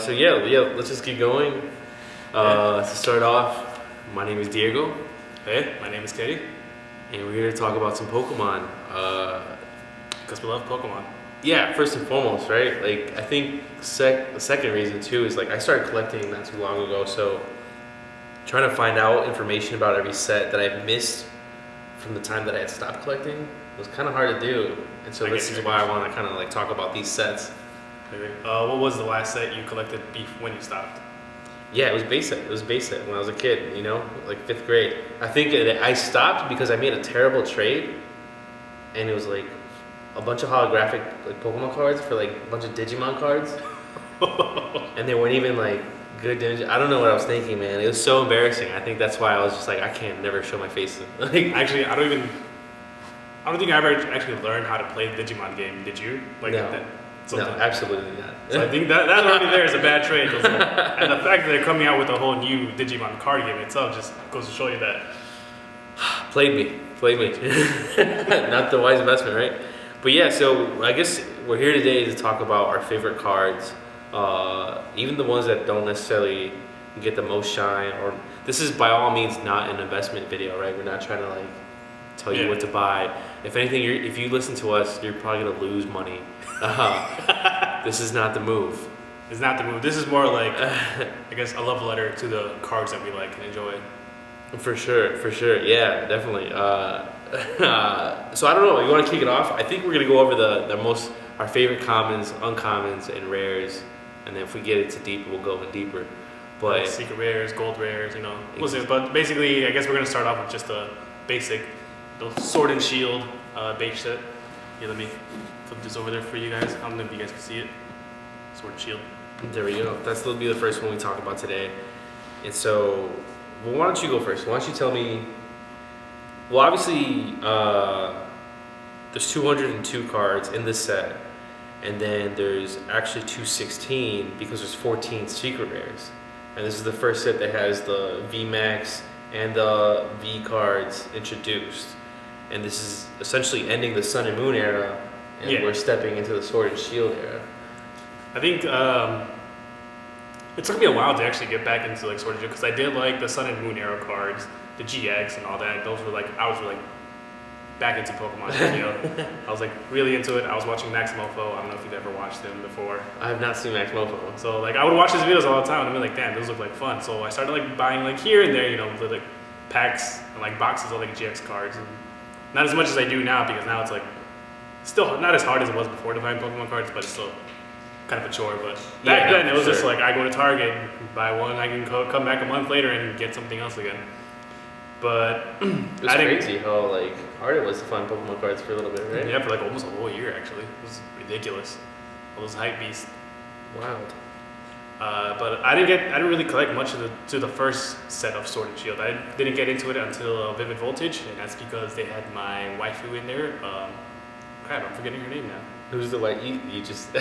Let's just keep going. To start off, my name is Diego. Hey, my name is Katie. And we're here to talk about some Pokemon. Because we love Pokemon. Yeah, first and foremost, right? Like, I think the second reason too is like I started collecting not too long ago, so trying to find out information about every set that I missed from the time that I had stopped collecting was kind of hard to do. And so this is why I want to kind of like talk about these sets. What was the last set you collected when you stopped? Yeah, it was base set. It was base set when I was a kid, like 5th grade. I think I stopped because I made a terrible trade, and it was like a bunch of holographic like Pokemon cards for like a bunch of Digimon cards, and they weren't even like good Digimon. I don't know what I was thinking, man. It was so embarrassing. I think that's why I was just like, I can't never show my face. Like, actually, I don't think I ever actually learned how to play the Digimon game. Did you? Like no. that? No, absolutely not. So I think that already there is a bad trade. And the fact that they're coming out with a whole new Digimon card game itself just goes to show you that. Played me. Not the wise investment, right? But yeah, so I guess we're here today to talk about our favorite cards, even the ones that don't necessarily get the most shine. Or this is by all means not an investment video, right? We're not trying to like tell you what to buy. If anything, if you listen to us, you're probably gonna lose money. This is not the move. It's not the move. This is more like, I guess, a love letter to the cards that we like and enjoy. For sure. Yeah, definitely. So I don't know. You want to kick it off? I think we're gonna go over our favorite commons, uncommons, and rares, and then if we get into deeper, we'll go in deeper. But secret rares, gold rares, we'll see. But basically, I guess we're gonna start off with just the basic, the Sword and Shield base set. Here, let me flip this over there for you guys. I don't know if you guys can see it. Sword and Shield. There we go. That'll be the first one we talk about today. And so, why don't you go first? Why don't you tell me? Well, obviously, there's 202 cards in this set, and then there's actually 216 because there's 14 secret rares. And this is the first set that has the VMAX and the V cards introduced. And this is essentially ending the Sun and Moon era, and we're stepping into the Sword and Shield era. I think it took me a while to actually get back into like Sword and Shield because I did like the Sun and Moon era cards, the GX and all that. Those were like I was like back into Pokemon. I was like really into it. I was watching Maximofo. I don't know if you've ever watched them before. I have not seen Maximofo. So like I would watch his videos all the time, and I'd be like, damn, those look like fun. So I started like buying like here and there, the like packs and like boxes of like GX cards. And not as much as I do now because now it's like still not as hard as it was before to find Pokemon cards, but it's still kind of a chore. But back then it was just like I go to Target, buy one, I can come back a month later and get something else again. But it was crazy how like hard it was to find Pokemon cards for a little bit, right? Yeah, for like almost a whole year actually. It was ridiculous. All those hype beasts. Wild. But I didn't really collect much to the first set of Sword and Shield. I didn't get into it until Vivid Voltage, and that's because they had my waifu in there. Crap, I'm forgetting her name now. Who's the waifu? You just they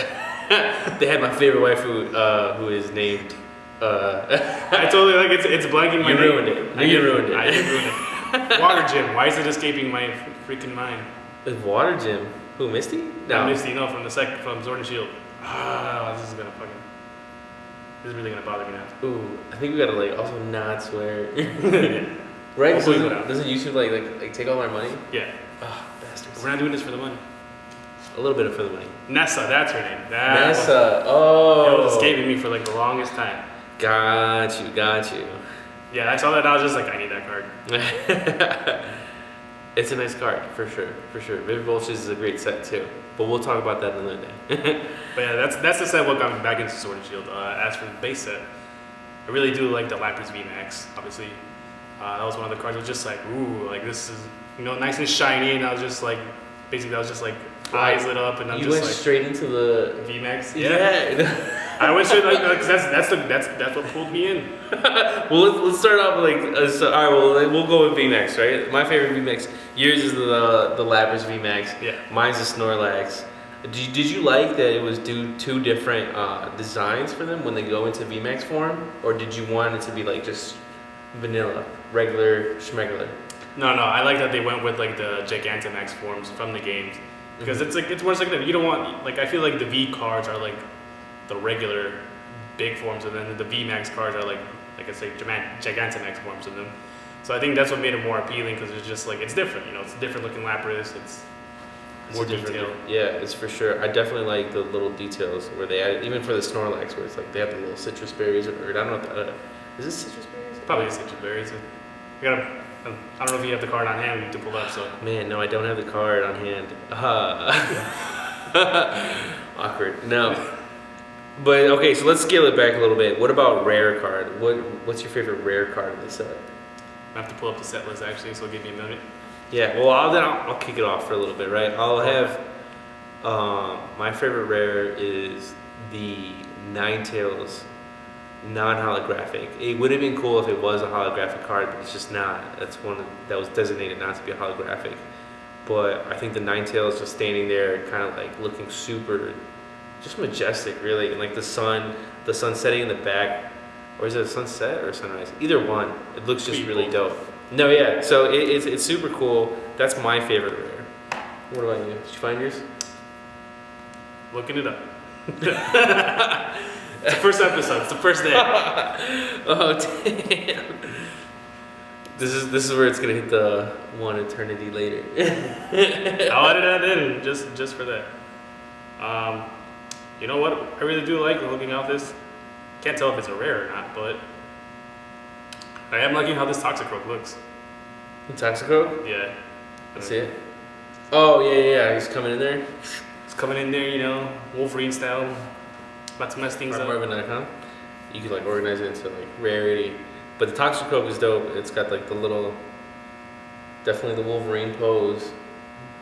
had my favorite waifu, who is named. I totally like it's blanking my name. You ruined it. I did ruin it. Water Gym. Why is it escaping my freaking mind? Water Gym. Who, Misty? No, Misty. No, from Sword and Shield. This is really gonna bother me now. Ooh, I think we gotta like also not swear. Right? Doesn't YouTube like take all our money? Yeah. Oh, bastards. We're not doing this for the money. A little bit of for the money. Nessa, that's her name. Nessa. It was escaping me for like the longest time. Got you. Yeah, I saw that. I was just like, I need that card. It's a nice card for sure. Vivid Voltage is a great set too, but we'll talk about that another day. But yeah, that's the set what got me back into Sword and Shield. As for the base set, I really do like the Lapras VMAX. Obviously, that was one of the cards. I was just like, ooh, like this is nice and shiny, and I was just like, eyes lit up, and I'm you just went like straight into the VMAX. Yeah. I went straight because that's what pulled me in. Well, let's start off like all right. Well, we'll go with VMAX, right? My favorite VMAX. Yours is the Lapras VMAX. Yeah. Mine's the Snorlax. Did you like that it was two different designs for them when they go into VMAX form, or did you want it to be like just vanilla, regular, schmegular? No, I like that they went with like the Gigantamax forms from the games because it's more like that. You don't want I feel like the V cards are like the regular big forms, and then the VMAX cards are like I say, Gigantamax forms of them. So I think that's what made it more appealing because it's just like it's different. You know, it's a different looking Lapras. It's more detailed. Yeah, it's for sure. I definitely like the little details where they add, even for the Snorlax, where it's like they have the little citrus berries, or I don't know what is this citrus berries? Probably the citrus berries. I don't know if you have the card on hand to pull up. So man, no, I don't have the card on hand. Awkward. No. But okay, so let's scale it back a little bit. What about rare card? What's your favorite rare card of the set? I have to pull up the set list actually, so give me a minute. Yeah, well, I'll kick it off for a little bit, right? I'll have my favorite rare is the Ninetales non-holographic. It would have been cool if it was a holographic card, but it's just not. That's one that was designated not to be a holographic. But I think the Ninetales just standing there, kind of like looking super, just majestic, really, and like the sun setting in the back, or is it a sunset or a sunrise? Either one. It looks just really dope. No, yeah. So it's super cool. That's my favorite rare. What about you? Did you find yours? Looking it up. It's the first episode. It's the first day. Oh damn! This is where it's gonna hit the one eternity later. I'll edit that in just for that. You know what? I really do like looking at this. Can't tell if it's a rare or not, but I am liking how this Toxicroak looks. Toxicroak? Yeah. Let's see it. Oh yeah. He's coming in there. It's coming in there, you know, Wolverine style. About to mess things up. Huh? You could like organize it into like rarity, but the Toxicroak is dope. It's got like the little, definitely the Wolverine pose,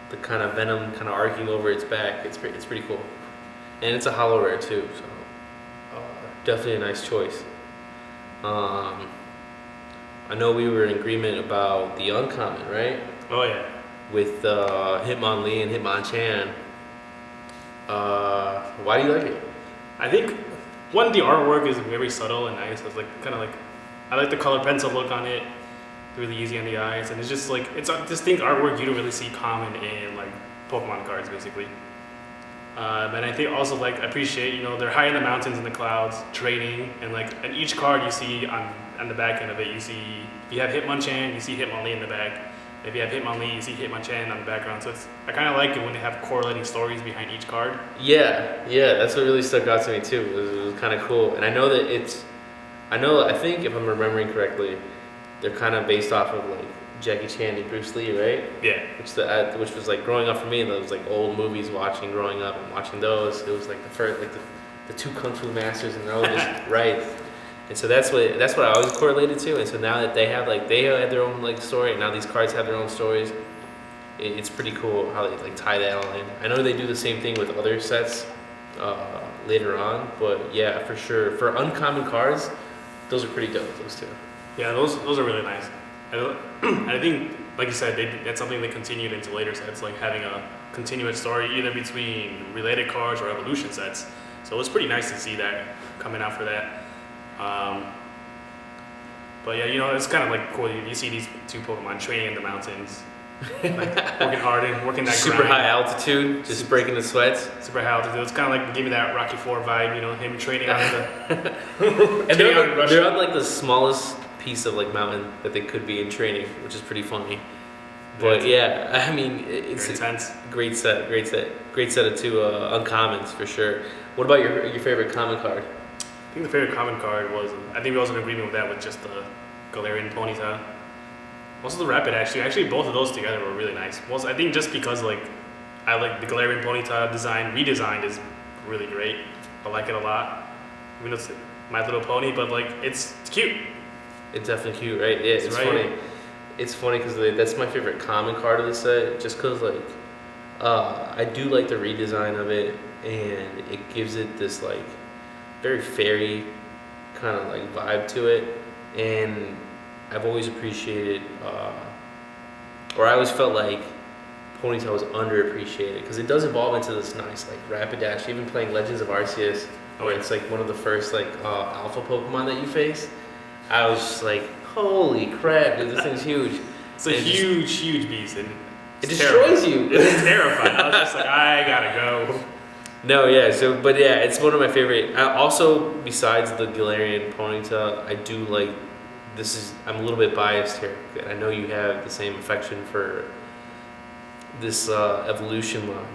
the kind of venom kind of arcing over its back. It's pretty cool, and it's a hollow rare too. So definitely a nice choice. I know we were in agreement about the uncommon, right? Oh yeah. With Hitmonlee and Hitmonchan. Why do you like it? I think one, the artwork is very subtle and nice. It's like kind of like I like the colored pencil look on it. Really easy on the eyes, and it's just like it's a distinct artwork you don't really see common in like Pokemon cards, basically. And I think also like I appreciate, you know, they're high in the mountains and the clouds, trading, and like and each card you see on the back end of it, you have Hitmonchan, you see Hitmonlee in the back. If you have Hitmonlee, you see Hitmonchan on the background. So I kind of like it when they have correlating stories behind each card. Yeah, that's what really stuck out to me too. It was kind of cool, and I know that I think if I'm remembering correctly, they're kind of based off of like Jackie Chan and Bruce Lee, right? Yeah. Which was like growing up for me, those like old movies growing up and watching those. It was like the first, like the two kung fu masters, and they're all just right. And so that's what I always correlated to. And so now that they have their own like story, and now these cards have their own stories, it's pretty cool how they like tie that all in. I know they do the same thing with other sets later on, but yeah, for sure for uncommon cards, those are pretty dope. Those two. Yeah, those are really nice. And I think, like you said, that's something they continued into later sets, like having a continuous story either between related cards or evolution sets. So it was pretty nice to see that coming out for that. But yeah, you know, it's kind of like cool. You see these two Pokemon training in the mountains, like working hard and working that super grind. high altitude, just breaking the sweats. Super high altitude. It's kind of like giving that Rocky IV vibe, you know, him training on the. And they're on like the smallest piece of like mountain that they could be in training, which is pretty funny. But yeah, I mean, it's intense. Great set of two uncommons for sure. What about your favorite common card? I think the favorite common card was, I think we also in agreement with that with just the Galarian Ponyta. Also the Rapid actually both of those together were really nice. Well, I think just because like I like the Galarian Ponyta redesigned is really great. I like it a lot. I mean, it's My Little Pony, but like it's cute. It's definitely cute, right? Yeah, it's funny. It's funny because that's my favorite common card of the set, just because like I do like the redesign of it, and it gives it this like very fairy kind of like vibe to it, and I've always appreciated, or I always felt like Ponyta was underappreciated because it does evolve into this nice like Rapidash. Even playing Legends of Arceus, where it's like one of the first like alpha Pokemon that you face, I was just like, holy crap, dude, this thing's huge. It's a huge beast, and it destroys you. It's terrifying. I was just like, I gotta go. No, yeah. So, but yeah, it's one of my favorite. Also, besides the Galarian ponytail, I do like. This is. I'm a little bit biased here. I know you have the same affection for this evolution line,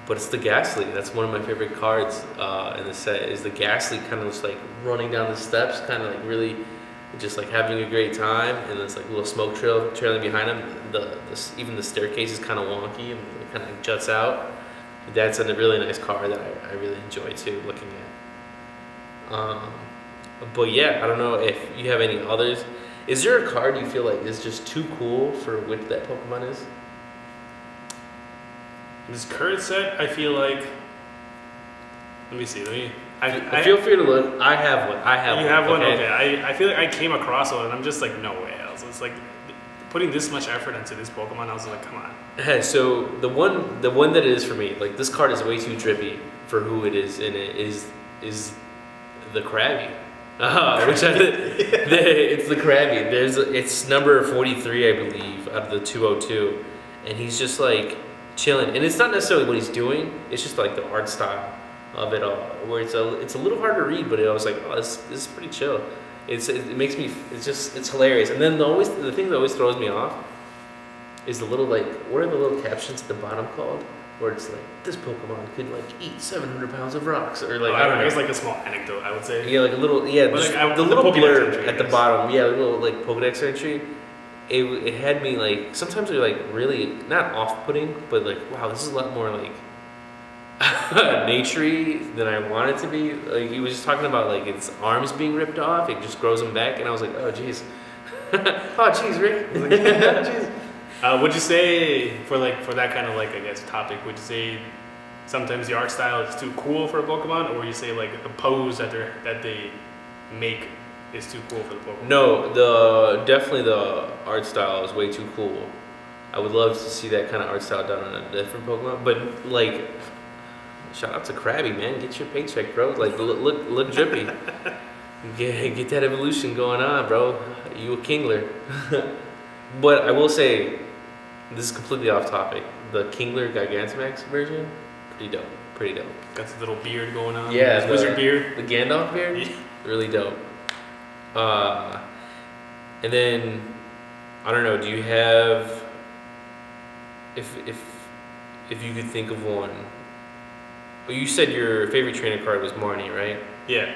but it's the Ghastly. That's one of my favorite cards in the set. Is the Ghastly kind of just like running down the steps, kind of like really, just like having a great time, and there's like a little smoke trail trailing behind him. Even the staircase is kind of wonky and it kind of juts out. That's a really nice card that I really enjoy too, looking at. But yeah, I don't know if you have any others. Is there a card you feel like is just too cool for what that Pokemon is? This current set, I feel like. Let me see. Feel free to look. I have one. You have one? Okay. I feel like I came across one and I'm just like, no way else. It's like putting this much effort into this Pokemon, I was like, come on. So the one that it is for me, like this card is way too drippy for who it is, and it is the Krabby. It's the Krabby. It's number 43, I believe, out of the 202, and he's just like chilling. And it's not necessarily what he's doing; it's just like the art style of it all, where it's a little hard to read, but I was like, oh, this is pretty chill. It makes me. It's hilarious. And then the thing that always throws me off is the little like, what are the little captions at the bottom called? Where it's like, this Pokemon could like eat 700 pounds of rocks, or like, I don't know. It's like a small anecdote, I would say. Yeah, like a little, yeah, the little blurb at the bottom, yeah, a little like Pokedex entry. It had me like, sometimes they're like really, not off-putting, but like, wow, this is a lot more like naturey than I want it to be. Like, he was just talking about like its arms being ripped off, it just grows them back, and I was like, oh jeez. Oh jeez, Rick. I was like, jeez. Would you say for that kind of like, I guess, topic, would you say sometimes the art style is too cool for a Pokemon, or would you say like the pose that they make is too cool for the Pokemon? No, definitely the art style is way too cool. I would love to see that kind of art style done on a different Pokemon, but like, shout out to Krabby, man, get your paycheck, bro. Like, look drippy. Get that evolution going on, bro. You a Kingler. But I will say, this is completely off topic. The Kingler Gigantamax version, pretty dope. Got the little beard going on. Yeah, the wizard beard. The Gandalf beard, Yeah. Really dope. And then, I don't know. Do you have, if you could think of one? Well, you said your favorite trainer card was Marnie, right? Yeah,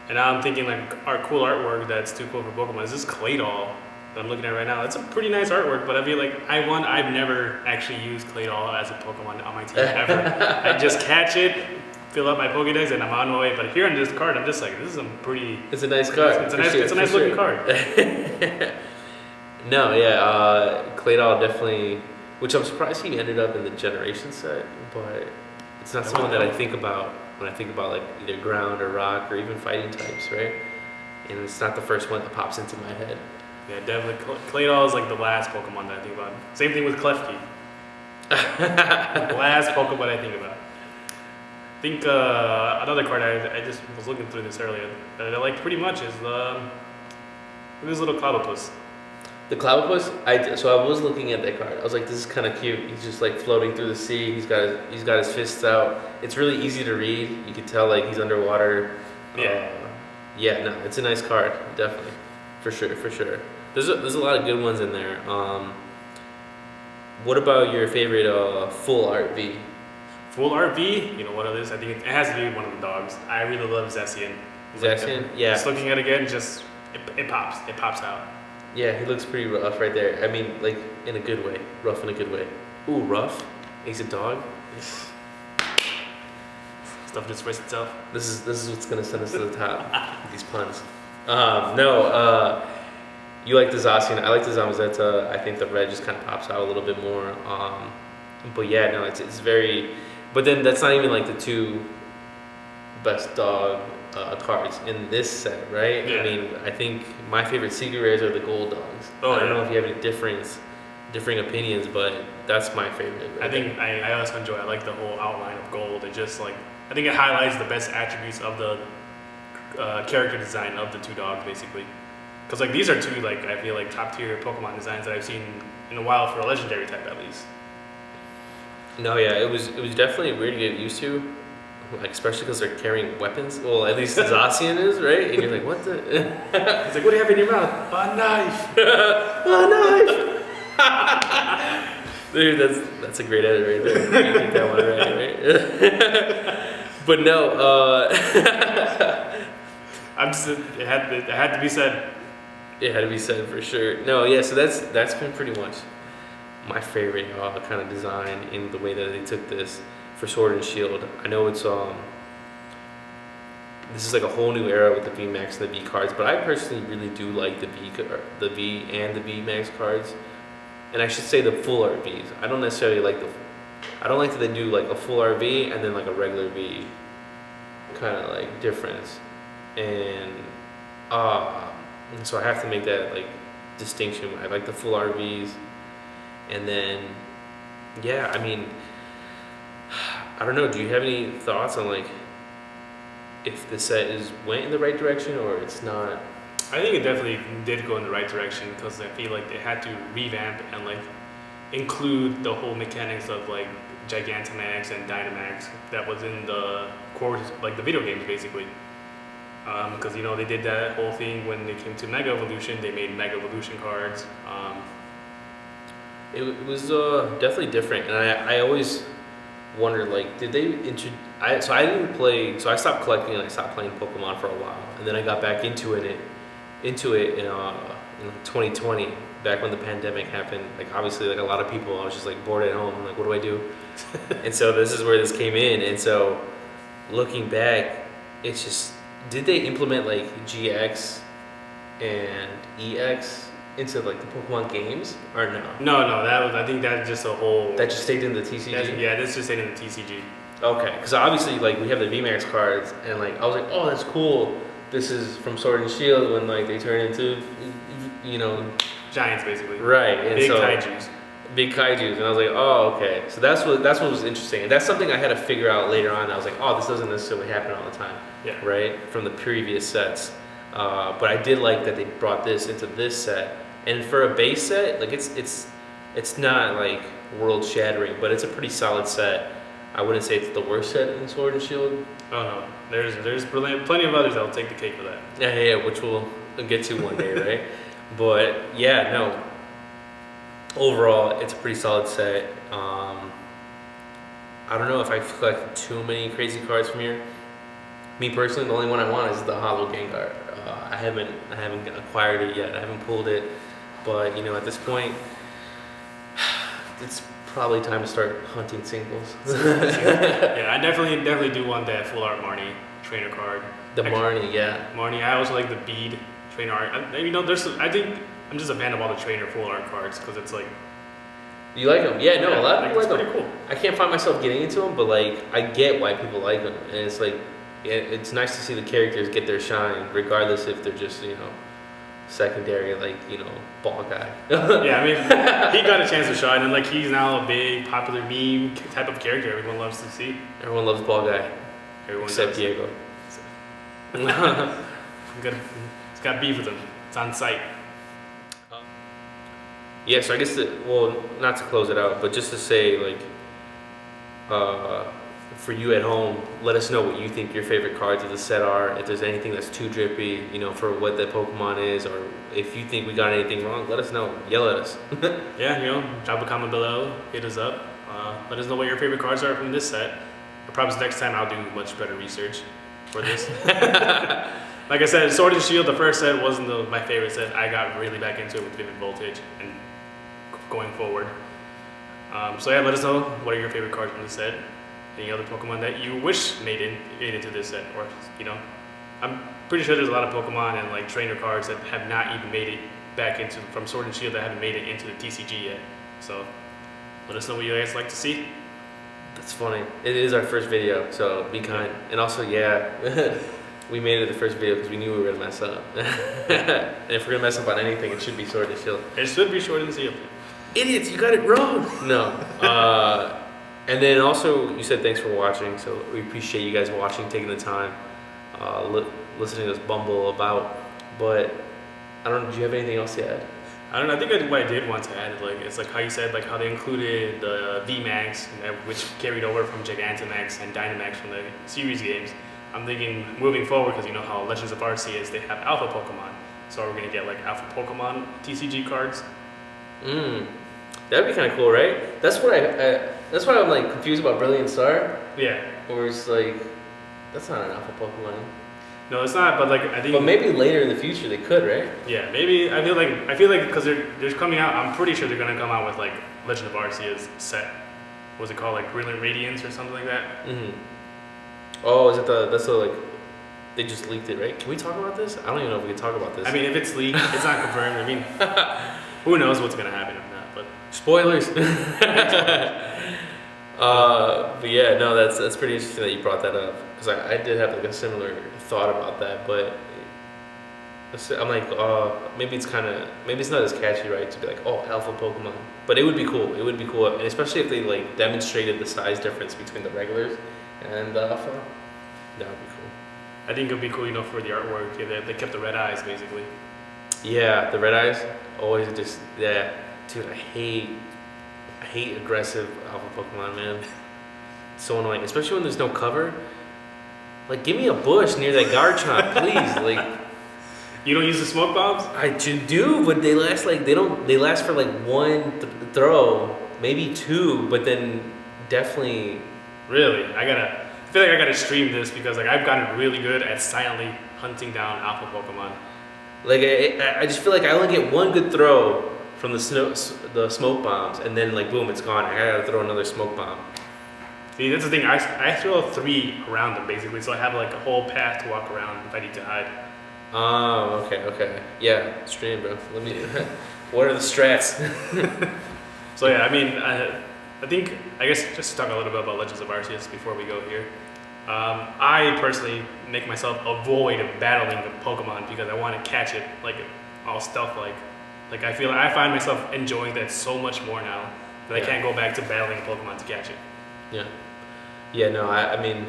and now I'm thinking like our cool artwork that's too cool for Pokemon is this Claydol that I'm looking at right now. It's a pretty nice artwork, but I feel like I've never actually used Claydol as a Pokemon on my team ever. I just catch it, fill up my Pokédex, and I'm on my way. But here on this card, I'm just like, this is a pretty. It's a nice card. It's a nice looking card. No, yeah, Claydol definitely, which I'm surprised he ended up in the Generation set, but it's not someone that I think about when I think about like either ground or rock or even fighting types, right? And it's not the first one that pops into my head. Yeah, definitely. Claydol is like the last Pokemon that I think about. Same thing with Klefki. The last Pokemon I think about. I think another card I just was looking through this earlier that I like pretty much is this little Clobbopus. The Clobbopus, so I was looking at that card. I was like, this is kind of cute. He's just like floating through the sea. He's got his fists out. It's really easy to read. You can tell like he's underwater. Yeah. Yeah, no, it's a nice card, definitely, for sure. There's a lot of good ones in there. What about your favorite full art V? Full art V, you know what it is? I think it has to be one of the dogs. I really love Zacian. Zacian, yeah. Just looking at it again, it pops. It pops out. Yeah, he looks pretty rough right there. I mean, like, in a good way. Rough in a good way. Ooh, rough? He's a dog? Stuff just writes itself. This is what's gonna send us to the top. These puns. You like the Zacian. I like the Zamazenta. I think the red just kind of pops out a little bit more. But yeah, no, it's very... But then that's not even like the two best dog cards in this set, right? Yeah. I mean, I think my favorite secret rares are the gold dogs. I don't know if you have any differing opinions, but that's my favorite. I think I also enjoy. I like the whole outline of gold. It just like, I think it highlights the best attributes of the character design of the two dogs, basically. Because like these are two like I feel like top tier Pokemon designs that I've seen in a while for a legendary type at least. No, yeah, it was definitely weird to get used to, like especially because they're carrying weapons. Well, at least Zacian is, right? And you're like, what the? It's like, what do you have in your mouth? A knife. A knife. Dude, that's a great edit right there. You get that one right? But no, I'm just. It had to be said. it had to be said for sure. No, yeah. So that's been pretty much my favorite kind of design in the way that they took this for Sword and Shield. I know it's this is like a whole new era with the V Max and the V cards, but I personally really do like the V and the V Max cards, and I should say the full RVs. I don't necessarily like I don't like that they do like a full RV and then like a regular V kind of like difference, and so I have to make that like distinction. I like the full RVs, and then yeah, I mean, I don't know. Do you have any thoughts on like if the set went in the right direction or it's not? I think it definitely did go in the right direction because I feel like they had to revamp and like include the whole mechanics of like Gigantamax and Dynamax that was in the core, like the video games basically. Because you know they did that whole thing when they came to Mega Evolution. They made Mega Evolution cards. It was definitely different, and I always wondered like, did they so I didn't play, so I stopped collecting and I stopped playing Pokemon for a while, and then I got back into it in 2020, back when the pandemic happened. Like obviously, like a lot of people, I was just like bored at home. I'm like, what do I do? And so this is where this came in. And so looking back, it's just, did they implement like GX and EX into like the Pokemon games or no? No, I think that's just a whole. That just stayed in the TCG. That's just stayed in the TCG. Okay, because obviously like we have the VMAX cards, and like I was like, oh, that's cool. This is from Sword and Shield when like they turn into, Giants basically. Right, and Big so, kaijus. Big kaijus, and I was like, oh, okay. So that's what was interesting, and that's something I had to figure out later on. I was like, oh, this doesn't necessarily happen all the time. Yeah. Right, from the previous sets, but I did like that they brought this into this set, and for a base set, like it's not like world shattering, but it's a pretty solid set. I wouldn't say it's the worst set in Sword and Shield. Oh no, there's plenty of others that will take the cake for that. Yeah, which we'll get to one day, right? But yeah, no. Overall, it's a pretty solid set. I don't know if I've collected too many crazy cards from here. Me personally, the only one I want is the Hollow Gengar. I haven't acquired it yet. I haven't pulled it, but at this point, it's probably time to start hunting singles. Yeah, I definitely do want that full art Marnie trainer card. Marnie, yeah. Marnie. I also like the bead trainer art. I think I'm just a fan of all the trainer full art cards because it's like. You like them? Yeah, no, a lot of people like like them. Pretty cool. I can't find myself getting into them, but like I get why people like them, and it's like it's nice to see the characters get their shine, regardless if they're just secondary, like ball guy. Yeah, I mean he got a chance to shine, and like he's now a big popular meme type of character everyone loves to see. Everyone loves ball guy, except does. Diego. It's got beef with him. It's on site. Yeah, so I guess not to close it out, but just to say like, for you at home, let us know what you think your favorite cards of the set are. If there's anything that's too drippy, for what the Pokemon is, or if you think we got anything wrong, let us know. Yell at us. Yeah, drop a comment below, hit us up. Let us know what your favorite cards are from this set. I promise next time I'll do much better research for this. Like I said, Sword and Shield, the first set wasn't my favorite set. I got really back into it with Vivid Voltage and going forward. So yeah, let us know what are your favorite cards from this set. Any other Pokemon that you wish made into this set, or I'm pretty sure there's a lot of Pokemon and like trainer cards that have not even made it back from Sword and Shield that haven't made it into the TCG yet. So let us know what you guys like to see. That's funny. It is our first video, so be kind. And also, yeah, we made it the first video because we knew we were gonna mess up. And if we're gonna mess up on anything, it should be Sword and Shield. It should be Sword and Shield. Idiots, you got it wrong. No. And then also, you said thanks for watching, so we appreciate you guys watching, taking the time, listening to us bumble about. But I don't know, do you have anything else to add? I don't know. I think what I did want to add is like it's like how you said like how they included the VMAX, which carried over from Gigantamax and Dynamax from the series games. I'm thinking moving forward because you know how Legends of Arceus they have Alpha Pokemon, so are we gonna get like Alpha Pokemon TCG cards? That'd be kind of cool, right? That's what that's why I'm like confused about Brilliant Star, Yeah. or it's like that's not an Alpha Pokemon. No, it's not. But like I think. But maybe later in the future they could, right? Yeah, maybe I feel like because they're coming out. I'm pretty sure they're gonna come out with like Legend of Arceus set. What's it called? Like Brilliant Radiance or something like that. Oh, is it that's the like they just leaked it, right? Can we talk about this? I don't even know if we can talk about this. I mean, if it's leaked, it's not confirmed. I mean, who knows what's gonna happen with that? But spoilers. But yeah, no, that's pretty interesting that you brought that up because I did have like a similar thought about that, but I'm like, maybe it's not as catchy, right? To be like, oh, Alpha Pokemon, but it would be cool. It would be cool, and especially if they like demonstrated the size difference between the regulars and the Alpha. That would be cool. I think it'd be cool, you know, for the artwork. Yeah, they kept the red eyes basically. Yeah, the red eyes always just dude. I hate aggressive Alpha Pokemon, man. It's so annoying, especially when there's no cover. Like, give me a bush near that Garchomp, please. Like, you don't use the smoke bombs? I do, but they last like they last for like one throw, maybe two, but then definitely. Really, I feel like I gotta stream this because like I've gotten really good at silently hunting down Alpha Pokemon. Like I just feel like I only get one good throw from the smoke bombs, and then like boom, it's gone. I gotta throw another smoke bomb. See, that's the thing. I throw 3 around them basically, so I have like a whole path to walk around if I need to hide. Oh, okay. Yeah, stream, bro. Let me. What are the strats? So yeah, I mean, I guess just to talk a little bit about Legends of Arceus before we go here. I personally make myself avoid battling the Pokemon because I want to catch it like all stealth like. Like I find myself enjoying that so much more now that I can't go back to battling a Pokemon to catch it. Yeah. No, I mean,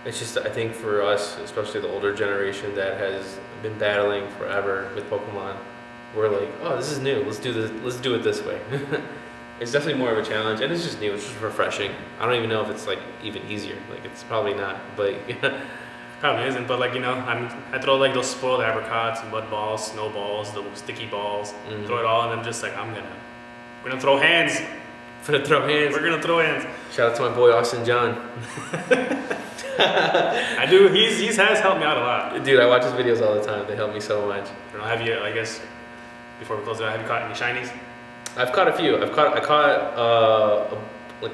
it's just I think for us, especially the older generation that has been battling forever with Pokemon, we're like, oh, this is new. Let's do this. Let's do it this way. It's definitely more of a challenge, and it's just new. It's just refreshing. I don't even know if it's like even easier. Like it's probably not, but. Probably isn't, but like you know, I throw like those spoiled apricots, mud balls, snowballs, the sticky balls, throw it all, and I'm just like we're gonna throw hands. We're gonna throw hands. Shout out to my boy Austin John. I do. He has helped me out a lot. Dude, I watch his videos all the time. They help me so much. I don't know, have you? I guess before we close it, have you caught any shinies? I've caught a few. I caught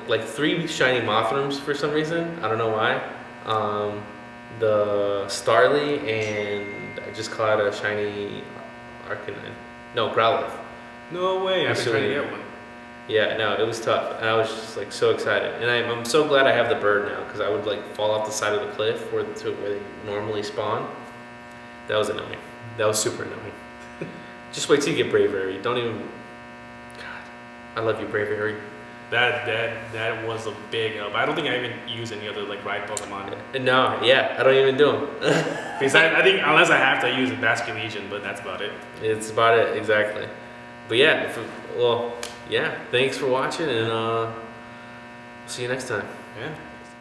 like 3 shiny Mothrooms for some reason. I don't know why. The Starly, and I just caught a shiny Arcanine. No, Growlithe. No way, I've been trying to get one. Yeah, no, it was tough, and I was just like so excited, and I'm so glad I have the bird now because I would like fall off the side of the cliff where they normally spawn. That was annoying. That was super annoying. Just wait till you get Bravery. Don't even. God, I love you, Bravery. That was a big help. I don't think I even use any other like ride Pokemon. No, yeah, I don't even do them. Because I think unless I have to, I use a Basculegion, but that's about it. It's about it, exactly. But yeah, thanks for watching, and see you next time. Yeah,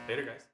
later guys.